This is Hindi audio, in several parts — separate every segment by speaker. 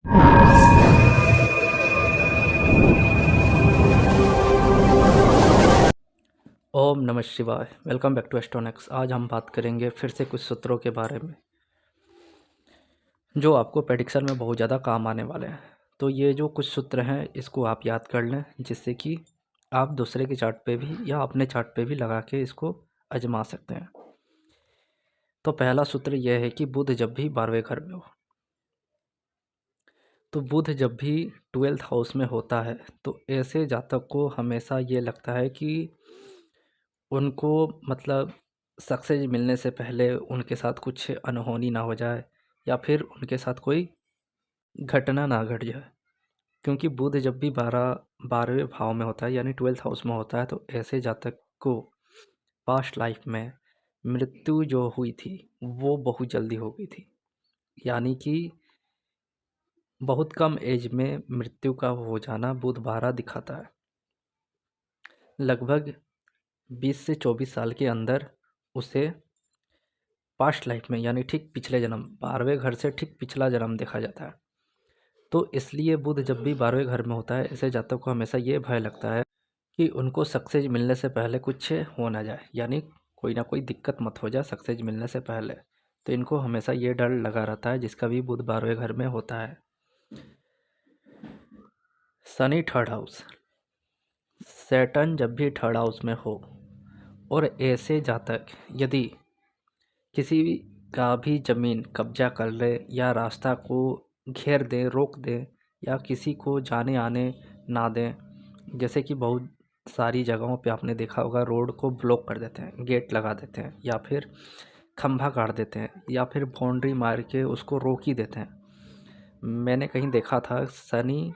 Speaker 1: ओम नमः शिवाय। Welcome back to Astronox. आज हम बात करेंगे फिर से कुछ सूत्रों के बारे में जो आपको प्रेडिक्शन में बहुत ज़्यादा काम आने वाले हैं। तो ये जो कुछ सूत्र हैं इसको आप याद कर लें, जिससे कि आप दूसरे के चार्ट पे भी या अपने चार्ट पे भी लगा के इसको आजमा सकते हैं। तो पहला सूत्र यह है कि बुध जब भी 12वें घर में हो, तो बुध जब भी 12th हाउस में होता है तो ऐसे जातक को हमेशा ये लगता है कि उनको मतलब सक्सेस मिलने से पहले उनके साथ कुछ अनहोनी ना हो जाए या फिर उनके साथ कोई घटना ना घट जाए। क्योंकि बुध जब भी 12वें भाव में होता है यानी 12th हाउस में होता है तो ऐसे जातक को पास्ट लाइफ में मृत्यु जो हुई थी वो बहुत जल्दी हो गई थी। यानी कि बहुत कम एज में मृत्यु का हो जाना बुध 12 दिखाता है। लगभग 20 से 24 साल के अंदर उसे पास्ट लाइफ में यानी ठीक पिछले जन्म 12वें घर से ठीक पिछला जन्म देखा जाता है। तो इसलिए बुध जब भी 12वें घर में होता है ऐसे जातक को हमेशा ये भय लगता है कि उनको सक्सेस मिलने से पहले कुछ हो ना जाए, यानी कोई ना कोई दिक्कत मत हो जाए सक्सेस मिलने से पहले। तो इनको हमेशा ये डर लगा रहता है जिसका भी बुध 12वें घर में होता है। शनि थर्ड हाउस, सैटर्न जब भी थर्ड हाउस में हो और ऐसे जातक यदि किसी का भी ज़मीन कब्जा कर ले या रास्ता को घेर दे, रोक दे या किसी को जाने आने ना दें, जैसे कि बहुत सारी जगहों पे आपने देखा होगा रोड को ब्लॉक कर देते हैं, गेट लगा देते हैं या फिर खंभा गाड़ देते हैं या फिर बाउंड्री मार के उसको रोक ही देते हैं। मैंने कहीं देखा था, शनि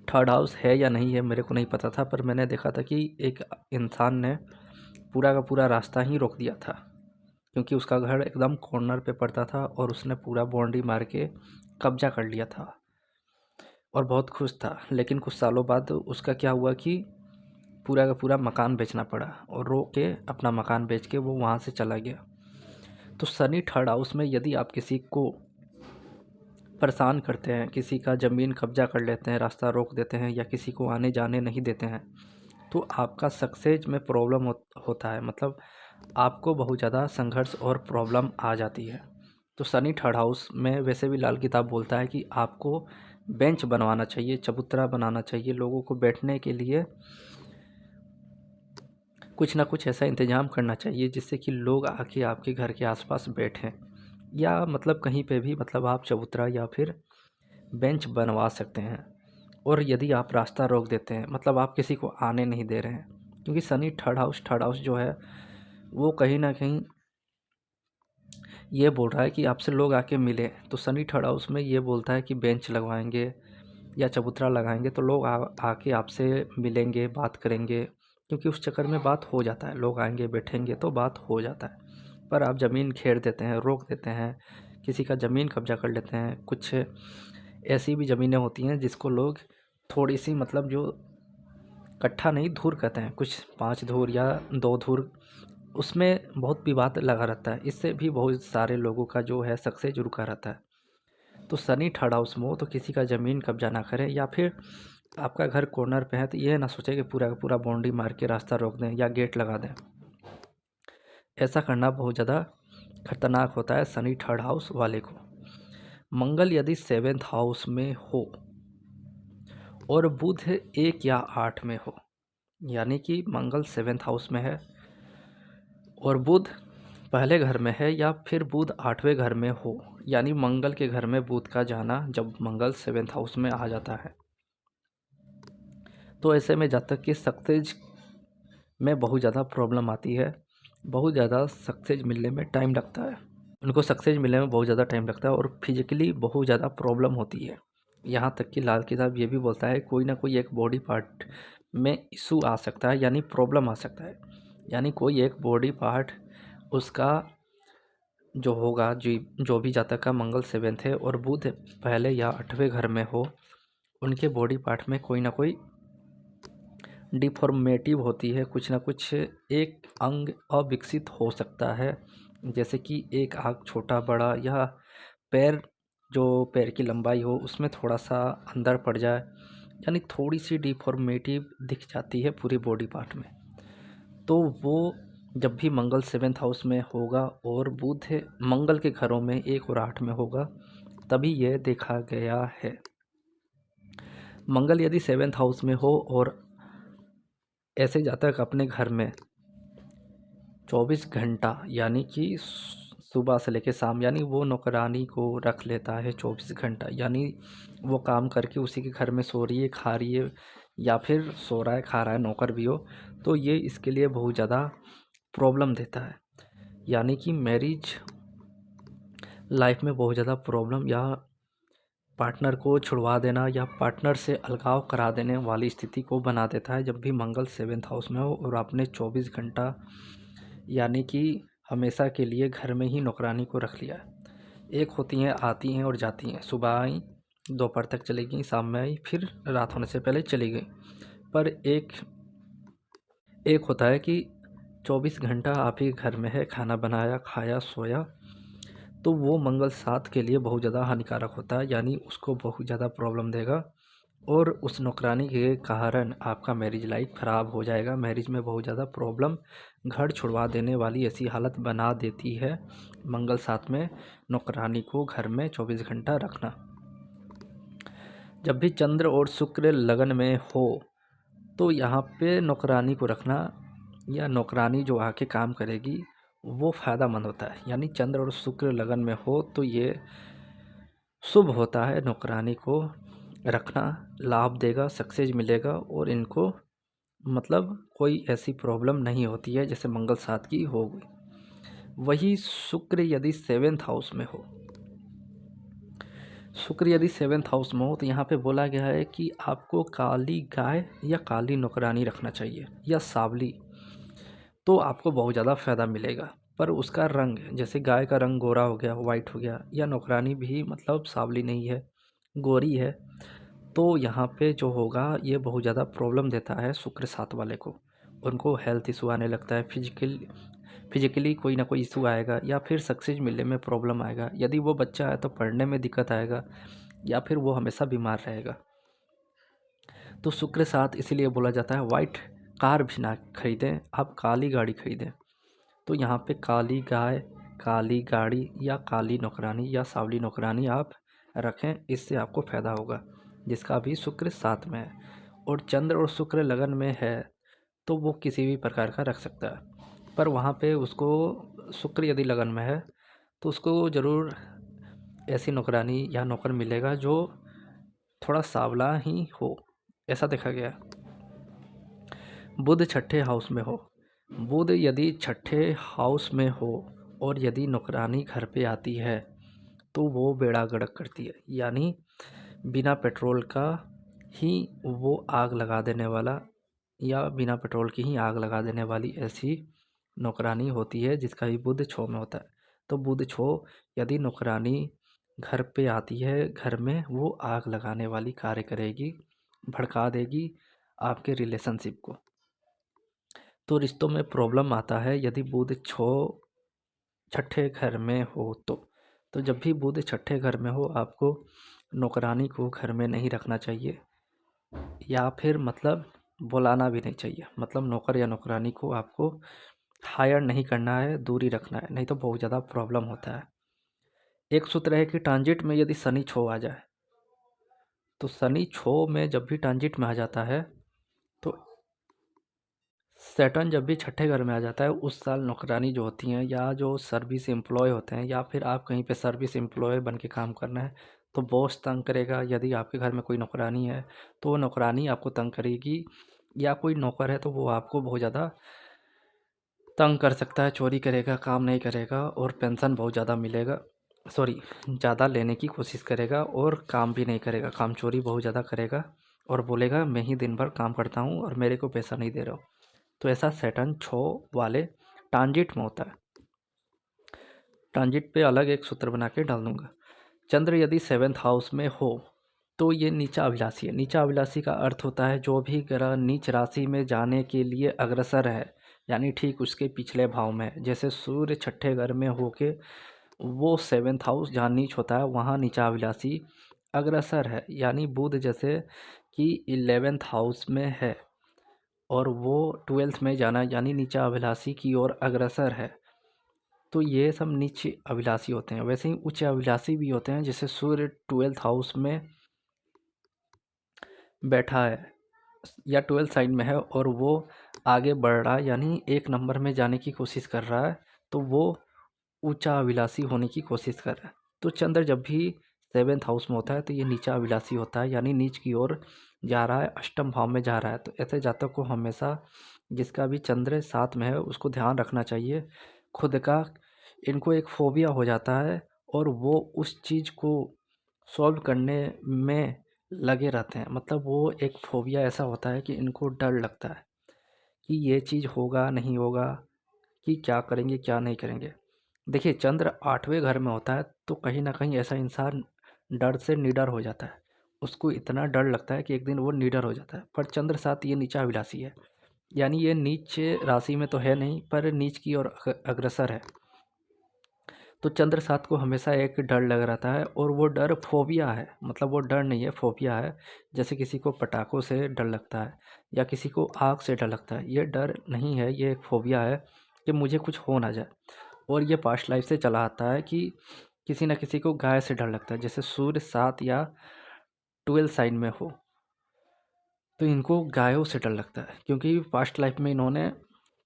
Speaker 1: थर्ड हाउस है या नहीं है मेरे को नहीं पता था, पर मैंने देखा था कि एक इंसान ने पूरा का पूरा रास्ता ही रोक दिया था क्योंकि उसका घर एकदम कॉर्नर पे पड़ता था और उसने पूरा बाउंड्री मार के कब्जा कर लिया था और बहुत खुश था। लेकिन कुछ सालों बाद उसका क्या हुआ कि पूरा का पूरा मकान बेचना पड़ा और रो के अपना मकान बेच के वो वहाँ से चला गया। तो शनि थर्ड हाउस में यदि आप किसी को परेशान करते हैं, किसी का ज़मीन कब्जा कर लेते हैं, रास्ता रोक देते हैं या किसी को आने जाने नहीं देते हैं, तो आपका सक्सेस में प्रॉब्लम होता है। मतलब आपको बहुत ज़्यादा संघर्ष और प्रॉब्लम आ जाती है। तो शनि थर्ड हाउस में वैसे भी लाल किताब बोलता है कि आपको बेंच बनवाना चाहिए, चबूतरा बनाना चाहिए, लोगों को बैठने के लिए कुछ ना कुछ ऐसा इंतज़ाम करना चाहिए जिससे कि लोग आके आपके घर के आसपास बैठें, या मतलब कहीं पे भी मतलब आप चबूतरा या फिर बेंच बनवा सकते हैं। और यदि आप रास्ता रोक देते हैं, मतलब आप किसी को आने नहीं दे रहे हैं, क्योंकि शनि थर्ड हाउस जो है वो कहीं ना कहीं ये बोल रहा है कि आपसे लोग आके मिले। तो शनि थर्ड हाउस में ये बोलता है कि बेंच लगवाएंगे या चबूतरा लगाएंगे तो लोग आके आपसे मिलेंगे, बात करेंगे, क्योंकि उस चक्कर में बात हो जाता है, लोग आएंगे बैठेंगे तो बात हो जाता है। पर आप ज़मीन घेर देते हैं, रोक देते हैं, किसी का ज़मीन कब्जा कर लेते हैं। कुछ ऐसी भी ज़मीनें होती हैं जिसको लोग थोड़ी सी मतलब जो कट्ठा नहीं धूर कहते हैं, कुछ 5 धूर या 2 धूर, उसमें बहुत विवाद लगा रहता है। इससे भी बहुत सारे लोगों का जो है सक्सेस रुका रहता है। तो शनि थर्ड हाउस में हो तो किसी का ज़मीन कब्जा ना करें, या फिर आपका घर कॉर्नर पे है तो ये ना सोचें कि पूरा का पूरा बाउंड्री मार के रास्ता रोक दें या गेट लगा दें। ऐसा करना बहुत ज़्यादा खतरनाक होता है शनि थर्ड हाउस वाले को। मंगल यदि 7th हाउस में हो और बुध 1 या 8 में हो, यानी कि मंगल 7th हाउस में है और बुध पहले घर में है, या फिर बुध 8वें घर में हो, यानी मंगल के घर में बुध का जाना जब मंगल 7th हाउस में आ जाता है, तो ऐसे में जब तक कि सक्सेस में बहुत ज़्यादा प्रॉब्लम आती है, बहुत ज़्यादा सक्सेस मिलने में टाइम लगता है, उनको सक्सेस मिलने में बहुत ज़्यादा टाइम लगता है और फिजिकली बहुत ज़्यादा प्रॉब्लम होती है। यहाँ तक कि लाल किताब ये भी बोलता है कोई ना कोई एक बॉडी पार्ट में इशू आ सकता है, यानी प्रॉब्लम आ सकता है, यानी कोई एक बॉडी पार्ट उसका जो होगा, जो भी जातक का मंगल 7th है और बुध पहले या 8वें घर में हो, उनके बॉडी पार्ट में कोई ना कोई डिफॉर्मेटिव होती है, कुछ ना कुछ एक अंग अविकसित हो सकता है, जैसे कि एक आँख छोटा बड़ा या पैर जो पैर की लंबाई हो उसमें थोड़ा सा अंदर पड़ जाए, यानी थोड़ी सी डिफॉर्मेटिव दिख जाती है पूरी बॉडी पार्ट में, तो वो जब भी मंगल 7th हाउस में होगा और बुध मंगल के घरों में 1 और 8 में होगा, तभी यह देखा गया है। मंगल यदि 7th हाउस में हो और ऐसे जातक अपने घर में 24 घंटा यानी कि सुबह से लेकर शाम, यानी वो नौकरानी को रख लेता है 24 घंटा, यानी वो काम करके उसी के घर में सो रही है, खा रही है, या फिर सो रहा है खा रहा है, नौकर भी हो, तो ये इसके लिए बहुत ज़्यादा प्रॉब्लम देता है। यानी कि मैरिज लाइफ में बहुत ज़्यादा प्रॉब्लम या पार्टनर को छुड़वा देना या पार्टनर से अलगाव करा देने वाली स्थिति को बना देता है जब भी मंगल 7th हाउस में हो और आपने 24 घंटा यानी कि हमेशा के लिए घर में ही नौकरानी को रख लिया है। एक होती हैं आती हैं और जाती हैं, सुबह आई, दोपहर तक चली गई, शाम में आई, फिर रात होने से पहले चली गई। पर एक होता है कि 24 घंटा आप ही घर में है, खाना बनाया, खाया, सोया, तो वो मंगल 7 के लिए बहुत ज़्यादा हानिकारक होता है, यानी उसको बहुत ज़्यादा प्रॉब्लम देगा और उस नौकरानी के कारण आपका मैरिज लाइफ ख़राब हो जाएगा। मैरिज में बहुत ज़्यादा प्रॉब्लम, घर छुड़वा देने वाली ऐसी हालत बना देती है मंगल 7 में नौकरानी को घर में 24 घंटा रखना। जब भी चंद्र और शुक्र लगन में हो तो यहाँ पे नौकरानी को रखना या नौकरानी जो आके काम करेगी वो फ़ायदामंद होता है। यानी चंद्र और शुक्र लगन में हो तो ये शुभ होता है, नौकरानी को रखना लाभ देगा, सक्सेस मिलेगा और इनको मतलब कोई ऐसी प्रॉब्लम नहीं होती है जैसे मंगल 7 की हो गई। वही शुक्र यदि 7th हाउस में हो, शुक्र यदि 7th हाउस में हो तो यहाँ पे बोला गया है कि आपको काली गाय या काली नौकरानी रखना चाहिए या सांवली, तो आपको बहुत ज़्यादा फ़ायदा मिलेगा। पर उसका रंग, जैसे गाय का रंग गोरा हो गया, वाइट हो गया, या नौकरानी भी मतलब सांवली नहीं है, गोरी है, तो यहाँ पे जो होगा ये बहुत ज़्यादा प्रॉब्लम देता है शुक्र 7 वाले को। उनको हेल्थ इशू आने लगता है, फिजिकली कोई ना कोई इशू आएगा या फिर सक्सेस मिलने में प्रॉब्लम आएगा। यदि वो बच्चा है तो पढ़ने में दिक्कत आएगा या फिर वो हमेशा बीमार रहेगा। तो शुक्र 7 इसीलिए बोला जाता है वाइट कार भी ना खरीदें, आप काली गाड़ी खरीदें। तो यहाँ पे काली गाय, काली गाड़ी या काली नौकरानी या सांवली नौकरानी आप रखें, इससे आपको फ़ायदा होगा, जिसका भी शुक्र 7 में है। और चंद्र और शुक्र लगन में है तो वो किसी भी प्रकार का रख सकता है, पर वहाँ पे उसको शुक्र यदि लगन में है तो उसको ज़रूर ऐसी नौकरानी या नौकर मिलेगा जो थोड़ा सांवला ही हो, ऐसा देखा गया। बुध 6ठे हाउस में हो, बुध यदि 6ठे हाउस में हो और यदि नौकरानी घर पे आती है तो वो बेड़ा गर्क करती है, यानी बिना पेट्रोल का ही वो आग लगा देने वाला या बिना पेट्रोल की ही आग लगा देने वाली ऐसी नौकरानी होती है जिसका भी बुध 6 में होता है। तो बुध 6 यदि नौकरानी घर पे आती है, घर में वो आग लगाने वाली कार्य करेगी, भड़का देगी आपके रिलेशनशिप को। तो रिश्तों में प्रॉब्लम आता है यदि बुध 6ठे घर में हो तो जब भी बुध 6ठे घर में हो आपको नौकरानी को घर में नहीं रखना चाहिए या फिर मतलब बुलाना भी नहीं चाहिए। मतलब नौकर या नौकरानी को आपको हायर नहीं करना है, दूरी रखना है, नहीं तो बहुत ज़्यादा प्रॉब्लम होता है। एक सूत्र है कि ट्रांजिट में यदि शनि 6 आ जाए, तो शनि 6 में जब भी ट्रांजिट में आ जाता है तो सैटर्न जब भी 6ठे घर में आ जाता है उस साल नौकरानी जो होती हैं या जो सर्विस एम्प्लॉय होते हैं या फिर आप कहीं पे सर्विस एम्प्लॉय बन के काम करना है तो बॉस तंग करेगा। यदि आपके घर में कोई नौकरानी है तो वो नौकरानी आपको तंग करेगी, या कोई नौकर है तो वो आपको बहुत ज़्यादा तंग कर सकता है, चोरी करेगा, काम नहीं करेगा और पेंशन बहुत ज़्यादा मिलेगा, सॉरी ज़्यादा लेने की कोशिश करेगा और काम भी नहीं करेगा, काम चोरी बहुत ज़्यादा करेगा और बोलेगा मैं ही दिन भर काम करता हूँ और मेरे को पैसा नहीं दे रहा हो। तो ऐसा सैटर्न 6 वाले ट्रांजिट में होता है। ट्रांजिट पे अलग एक सूत्र बना के डाल दूंगा। चंद्र यदि 7th हाउस में हो तो ये नीचा अभिलाषी है। नीचा अभिलाषी का अर्थ होता है जो भी ग्रह नीच राशि में जाने के लिए अग्रसर है, यानी ठीक उसके पिछले भाव में है। जैसे सूर्य 6ठे घर में होके वो सेवेंथ हाउस जहाँ नीच होता है वहाँ नीचाभिलाषी अग्रसर है। यानी बुध जैसे कि 11th हाउस में है और वो 12th में जाना यानी नीचाभिलाषी की ओर अग्रसर है, तो ये सब नीच अभिलाषी होते हैं। वैसे ही उच्च अभिलाषी भी होते हैं, जैसे सूर्य 12th हाउस में बैठा है या 12th साइड में है और वो आगे बढ़ रहा है यानी 1 नंबर में जाने की कोशिश कर रहा है, तो वो ऊंचा अभिलाषी होने की कोशिश कर रहा है। तो चंद्र जब भी 7th हाउस में होता है तो ये नीचा अभिलाषी होता है, यानी नीच की ओर जा रहा है, अष्टम भाव में जा रहा है। तो ऐसे जातक को हमेशा, जिसका भी चंद्र 7 में है, उसको ध्यान रखना चाहिए खुद का। इनको एक फोबिया हो जाता है और वो उस चीज़ को सॉल्व करने में लगे रहते हैं। मतलब वो एक फोबिया ऐसा होता है कि इनको डर लगता है कि ये चीज़ होगा नहीं होगा, कि क्या करेंगे क्या नहीं करेंगे। देखिए, चंद्र 8वें घर में होता है तो कहीं ना कहीं ऐसा इंसान डर से निडर हो जाता है। उसको इतना डर लगता है कि एक दिन वो निडर हो जाता है। पर चंद्र 7 ये नीचा अभिलाषी है, यानी ये नीच राशि में तो है नहीं, पर नीच की ओर अग्रसर है। तो चंद्र 7 को हमेशा एक डर लग रहता है और वो डर फोबिया है। मतलब वो डर नहीं है, फोबिया है। जैसे किसी को पटाखों से डर लगता है या किसी को आग से डर लगता है, ये डर नहीं है, ये एक फोबिया है कि मुझे कुछ हो ना जाए। और ये पास्ट लाइफ से चला आता है कि किसी न किसी को गाय से डर लगता है। जैसे सूर्य 7 या 12 साइन में हो तो इनको गायों से डर लगता है, क्योंकि पास्ट लाइफ में इन्होंने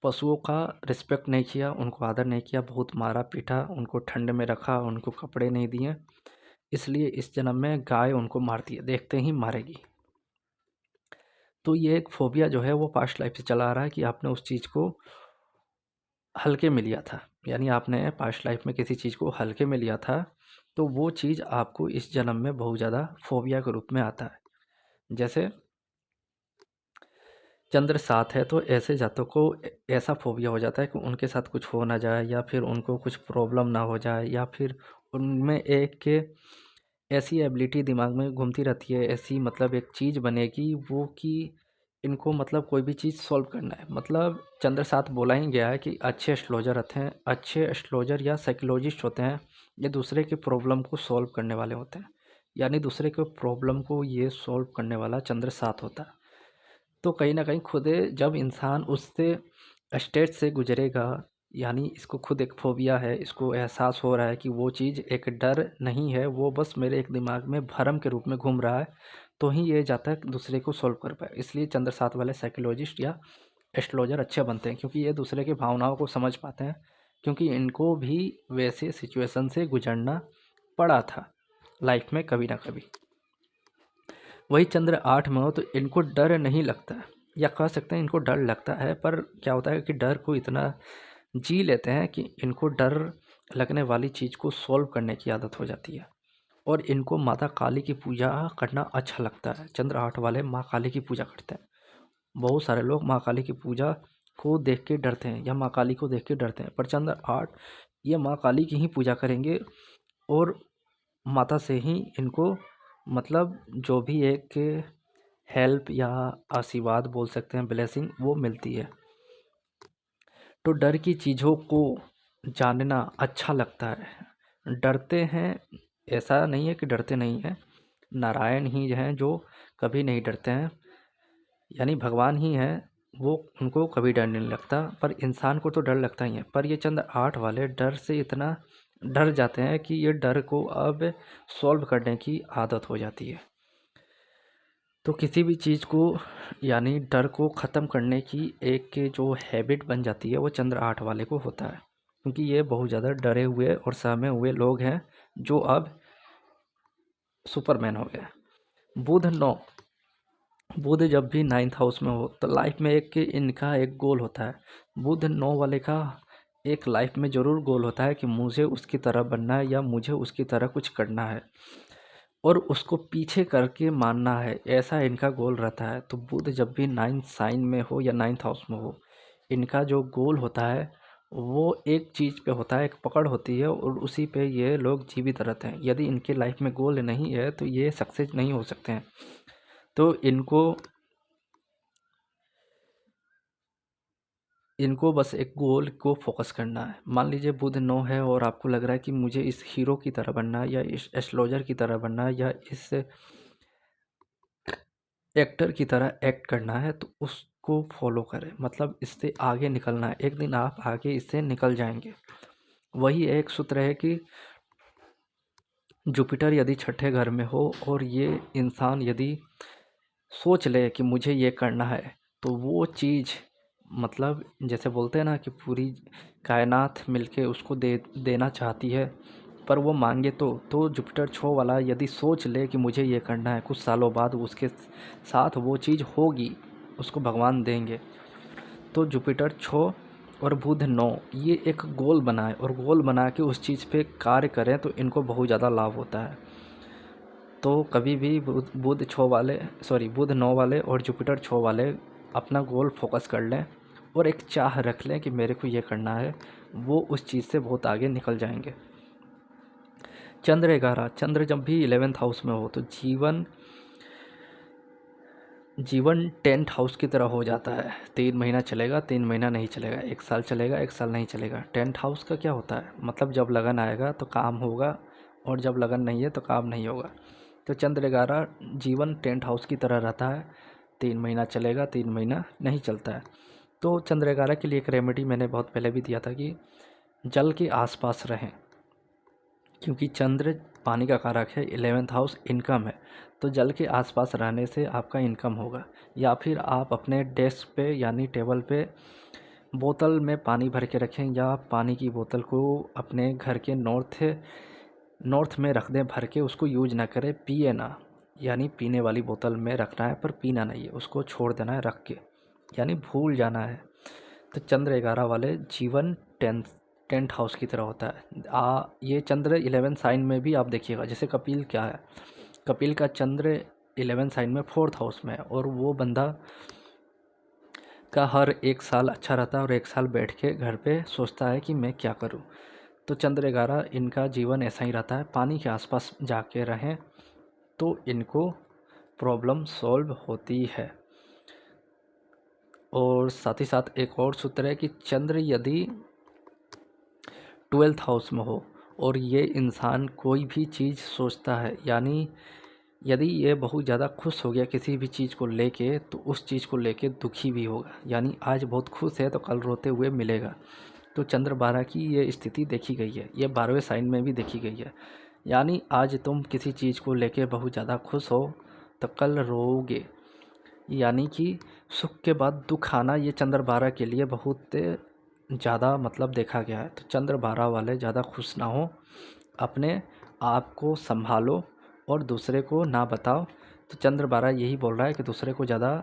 Speaker 1: पशुओं का रिस्पेक्ट नहीं किया, उनको आदर नहीं किया, बहुत मारा पीटा, उनको ठंड में रखा, उनको कपड़े नहीं दिए। इसलिए इस जन्म में गाय उनको मारती है, देखते ही मारेगी। तो ये एक फोबिया जो है वो पास्ट लाइफ से चला आ रहा है कि आपने उस चीज़ को हल्के में लिया था। यानी आपने पास्ट लाइफ में किसी चीज़ को हल्के में लिया था, तो वो चीज़ आपको इस जन्म में बहुत ज़्यादा फोबिया के रूप में आता है। जैसे चंद्र 7 है तो ऐसे जातकों को ऐसा फोबिया हो जाता है कि उनके साथ कुछ हो ना जाए, या फिर उनको कुछ प्रॉब्लम ना हो जाए, या फिर उनमें एक ऐसी एबिलिटी दिमाग में घूमती रहती है, ऐसी मतलब एक चीज़ बनेगी वो कि इनको मतलब कोई भी चीज़ सॉल्व करना है। मतलब चंद्र 7 बोला ही गया है कि अच्छे एस्ट्रोलॉजर होते हैं, अच्छे एस्ट्रोलॉजर या साइकोलॉजिस्ट होते हैं, ये दूसरे के प्रॉब्लम को सॉल्व करने वाले होते हैं। यानी दूसरे के प्रॉब्लम को ये सॉल्व करने वाला चंद्र 7 होता है। तो कहीं न कहीं खुद जब इंसान उससे स्टेज से गुज़रेगा, यानी इसको खुद एक फ़ोबिया है, इसको एहसास हो रहा है कि वो चीज़ एक डर नहीं है, वो बस मेरे एक दिमाग में भ्रम के रूप में घूम रहा है, तो ही ये जातक दूसरे को सॉल्व कर पाए। इसलिए चंद्र 7 वाले साइकोलॉजिस्ट या एस्ट्रोलॉजर अच्छे बनते हैं, क्योंकि ये दूसरे की भावनाओं को समझ पाते हैं, क्योंकि इनको भी वैसे सिचुएशन से गुज़रना पड़ा था लाइफ में कभी ना कभी। वही चंद्र 8 में हो तो इनको डर नहीं लगता है, या कह सकते हैं इनको डर लगता है, पर क्या होता है कि डर को इतना जी लेते हैं कि इनको डर लगने वाली चीज़ को सॉल्व करने की आदत हो जाती है। और इनको माता काली की पूजा करना अच्छा लगता है। चंद्र 8 वाले माँ काली की पूजा करते हैं। बहुत सारे लोग माँ काली की पूजा को देख के डरते हैं या माँ काली को देख के डरते हैं, पर चंद्र 8 ये माँ काली की ही पूजा करेंगे और माता से ही इनको मतलब जो भी एक हेल्प या आशीर्वाद बोल सकते हैं, ब्लेसिंग, वो मिलती है। तो डर की चीज़ों को जानना अच्छा लगता है। डरते हैं, ऐसा नहीं है कि डरते नहीं हैं। नारायण ही हैं जो कभी नहीं डरते हैं, यानी भगवान ही हैं, वो उनको कभी डर नहीं लगता। पर इंसान को तो डर लगता ही है। पर ये चंद्र 8 वाले डर से इतना डर जाते हैं कि ये डर को अब सॉल्व करने की आदत हो जाती है। तो किसी भी चीज़ को, यानी डर को ख़त्म करने की एक जो हैबिट बन जाती है वो चंद्र 8 वाले को होता है, क्योंकि ये बहुत ज़्यादा डरे हुए और सहमे हुए लोग हैं जो अब सुपरमैन हो गए। बुध 9, बुध जब भी 9th हाउस में हो तो लाइफ में एक इनका एक गोल होता है। बुध 9 वाले का एक लाइफ में ज़रूर गोल होता है कि मुझे उसकी तरह बनना है या मुझे उसकी तरह कुछ करना है और उसको पीछे करके मानना है, ऐसा इनका गोल रहता है। तो बुध जब भी 9th साइन में हो या 9th हाउस में हो, इनका जो गोल होता है वो एक चीज़ पे होता है, एक पकड़ होती है और उसी पे ये लोग जीवित रहते हैं। यदि इनके लाइफ में गोल नहीं है तो ये सक्सेस नहीं हो सकते हैं। तो इनको इनको बस एक गोल को फोकस करना है। मान लीजिए बुध 9 है और आपको लग रहा है कि मुझे इस हीरो की तरह बनना है या इस एस्ट्रोलॉजर की तरह बनना है या इस एक्टर की तरह एक्ट करना है, तो उसको फॉलो करें, मतलब इससे आगे निकलना है। एक दिन आप आगे इससे निकल जाएंगे। वही एक सूत्र है कि जुपिटर यदि छठे घर में हो और ये इंसान यदि सोच ले कि मुझे ये करना है, तो वो चीज़, मतलब जैसे बोलते हैं ना कि पूरी कायनात मिलके उसको देना चाहती है, पर वो मांगे तो जुपिटर छो वाला यदि सोच ले कि मुझे ये करना है, कुछ सालों बाद उसके साथ वो चीज़ होगी, उसको भगवान देंगे। तो जुपिटर छो और बुध 9 ये एक गोल बनाए और गोल बना के उस चीज़ पे कार्य करें, तो इनको बहुत ज़्यादा लाभ होता है। तो कभी भी बुध 9 वाले और जुपिटर 6 वाले अपना गोल फोकस कर लें और एक चाह रख लें कि मेरे को ये करना है, वो उस चीज़ से बहुत आगे निकल जाएंगे। चंद्र 11, चंद्र जब भी 11th हाउस में हो तो जीवन 10th हाउस की तरह हो जाता है। 3 महीना चलेगा, 3 महीना नहीं चलेगा, 1 साल चलेगा, 1 साल नहीं चलेगा। 10th हाउस का क्या होता है, मतलब जब लगन आएगा तो काम होगा और जब लगन नहीं है तो काम नहीं होगा। तो चंद्र 11 जीवन 10th हाउस की तरह रहता है। 3 महीना चलेगा, 3 महीना नहीं चलता है। तो चंद्र 11 के लिए एक रेमेडी मैंने बहुत पहले भी दिया था कि जल के आसपास रहें, क्योंकि चंद्र पानी का कारक है, 11th हाउस इनकम है। तो जल के आसपास रहने से आपका इनकम होगा। या फिर आप अपने डेस्क पे यानी टेबल पे बोतल में पानी भर के रखें, या पानी की बोतल को अपने घर के नॉर्थ में रख दें भर के, उसको यूज ना करें, पिए ना, यानी पीने वाली बोतल में रखना है पर पीना नहीं है, उसको छोड़ देना है रख के, यानी भूल जाना है। तो चंद्र 11 वाले जीवन टेंथ हाउस की तरह होता है। ये चंद्र 11 साइन में भी आप देखिएगा, जैसे कपिल क्या है, कपिल का चंद्र 11 साइन में 4th हाउस में है, और वो बंदा का हर 1 साल अच्छा रहता है और 1 साल बैठ के घर पे सोचता है कि मैं क्या करूं। तो चंद्र 11 इनका जीवन ऐसा ही रहता है। पानी के आसपास जाके रहें तो इनको प्रॉब्लम सॉल्व होती है। और साथ ही साथ एक और सूत्र है कि चंद्र यदि 12th हाउस में हो और ये इंसान कोई भी चीज़ सोचता है, यानी यदि ये बहुत ज़्यादा खुश हो गया किसी भी चीज़ को लेके, तो उस चीज़ को लेके दुखी भी होगा, यानी आज बहुत खुश है तो कल रोते हुए मिलेगा। तो चंद्र 12 की ये स्थिति देखी गई है, ये 12वें साइन में भी देखी गई है। यानी आज तुम किसी चीज़ को लेके बहुत ज़्यादा खुश हो तो कल रोओगे, यानी कि सुख के बाद दुख आना, ये चंद्र 12 के लिए बहुत ज़्यादा मतलब देखा गया है। तो चंद्र 12 वाले ज़्यादा खुश ना हो, अपने आप को संभालो और दूसरे को ना बताओ। तो चंद्र 12 यही बोल रहा है कि दूसरे को ज़्यादा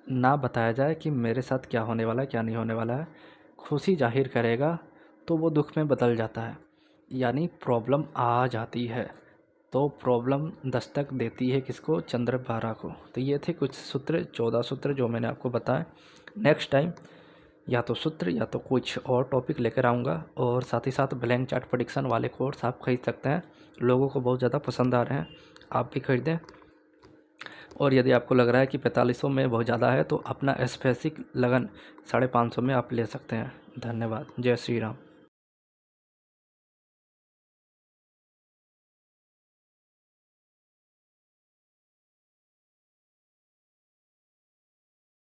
Speaker 1: ना बताया जाए कि मेरे साथ क्या होने वाला है क्या नहीं होने वाला है। खुशी जाहिर करेगा तो वो दुख में बदल जाता है, यानी प्रॉब्लम आ जाती है। तो प्रॉब्लम दस्तक देती है किसको, चंद्र 12 को। तो ये थे कुछ सूत्र, 14 सूत्र जो मैंने आपको बताए। नेक्स्ट टाइम या तो सूत्र या तो कुछ और टॉपिक लेकर आऊँगा। और साथ ही साथ ब्लैंक चार्ट प्रेडिक्शन वाले कोर्स आप खरीद सकते हैं, लोगों को बहुत ज़्यादा पसंद आ रहे हैं, आप भी खरीदें। और यदि आपको लग रहा है कि 4500 में बहुत ज़्यादा है तो अपना स्पेसिक लगन 550 में आप ले सकते हैं। धन्यवाद। जय श्री राम।